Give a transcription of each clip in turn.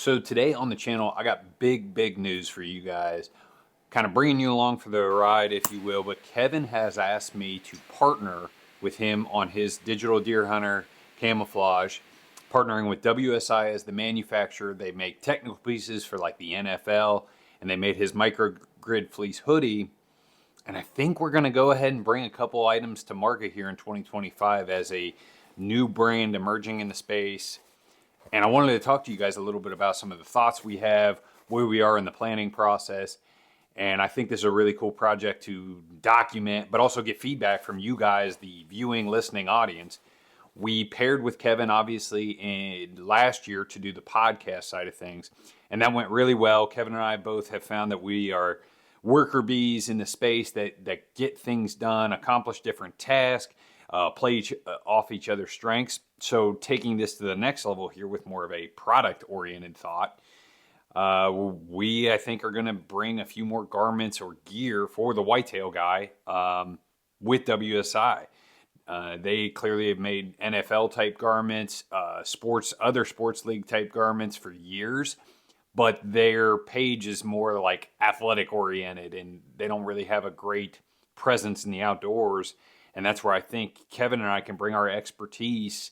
So today on the channel, I got big news for you guys. Kind of bringing you along for the ride, if you will. But Kevin has asked me to partner with him on his digital deer hunter camouflage, partnering with WSI as the manufacturer. They make technical pieces for like the NFL, and they made his microgrid fleece hoodie. And I think we're going to go ahead and bring a couple items to market here in 2025 as a new brand emerging in the space. And I wanted to talk to you guys a little bit about some of the thoughts we have, where we are in the planning process. And I think this is a really cool project to document, but also get feedback from you guys, the viewing, listening audience. We paired with Kevin, obviously, last year to do the podcast side of things. And that went really well. Kevin and I both have found that we are worker bees in the space that get things done, accomplish different tasks, play off each other's strengths. So taking this to the next level here with more of a product-oriented thought, we, I think, are going to bring a few more garments or gear for the whitetail guy with WSI. They clearly have made NFL-type garments, other sports league-type garments for years, but their page is more like athletic-oriented, and they don't really have a great presence in the outdoors. And that's where I think Kevin and I can bring our expertise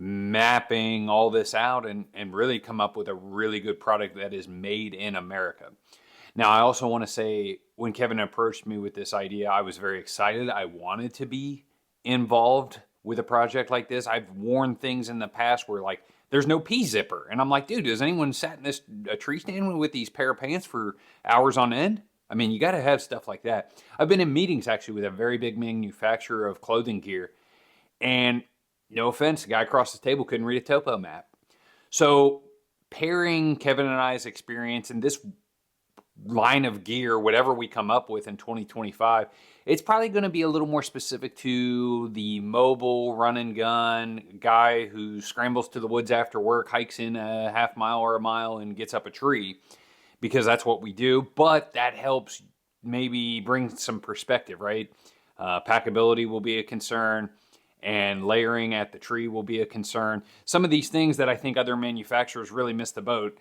mapping all this out and really come up with a really good product that is made in America. Now, I also want to say, when Kevin approached me with this idea, I was very excited. I wanted to be involved with a project like this. I've worn things in the past where, like, there's no pee zipper. And I'm like, dude, has anyone sat in a tree stand with these pair of pants for hours on end? I mean, you got to have stuff like that. I've been in meetings actually with a very big manufacturer of clothing gear, and no offense, the guy across the table couldn't read a topo map. So pairing Kevin and I's experience in this line of gear, whatever we come up with in 2025, it's probably going to be a little more specific to the mobile run and gun guy who scrambles to the woods after work, hikes in a half mile or a mile, and gets up a tree, because that's what we do. But that helps maybe bring some perspective, right? Packability will be a concern, and layering at the tree will be a concern. Some of these things that I think other manufacturers really miss the boat.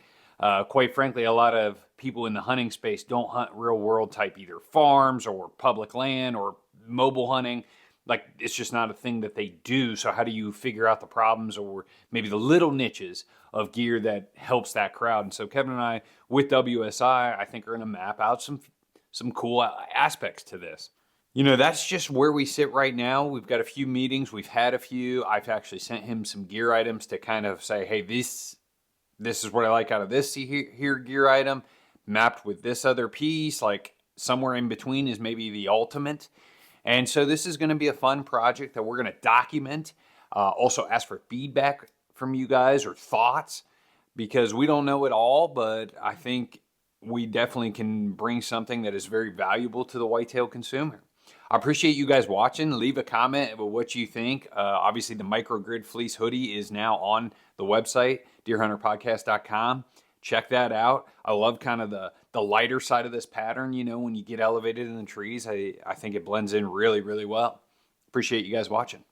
Quite frankly, a lot of people in the hunting space don't hunt real world type either farms or public land or mobile hunting. Like, it's just not a thing that they do. So how do you figure out the problems or maybe the little niches of gear that helps that crowd? And so Kevin and I, with WSI, I think are going to map out some cool aspects to this. You know, that's just where we sit right now. We've got a few meetings. We've had a few. I've actually sent him some gear items to kind of say, hey, this is what I like out of this here gear item, mapped with this other piece. Like, somewhere in between is maybe the ultimate. And so this is going to be a fun project that we're going to document. Also ask for feedback from you guys or thoughts, because we don't know it all, but I think we definitely can bring something that is very valuable to the whitetail consumer. I appreciate you guys watching. Leave a comment about what you think. Obviously, the microgrid fleece hoodie is now on the website, deerhunterpodcast.com. Check that out. I love kind of the lighter side of this pattern. You know, when you get elevated in the trees, I think it blends in really well. Appreciate you guys watching.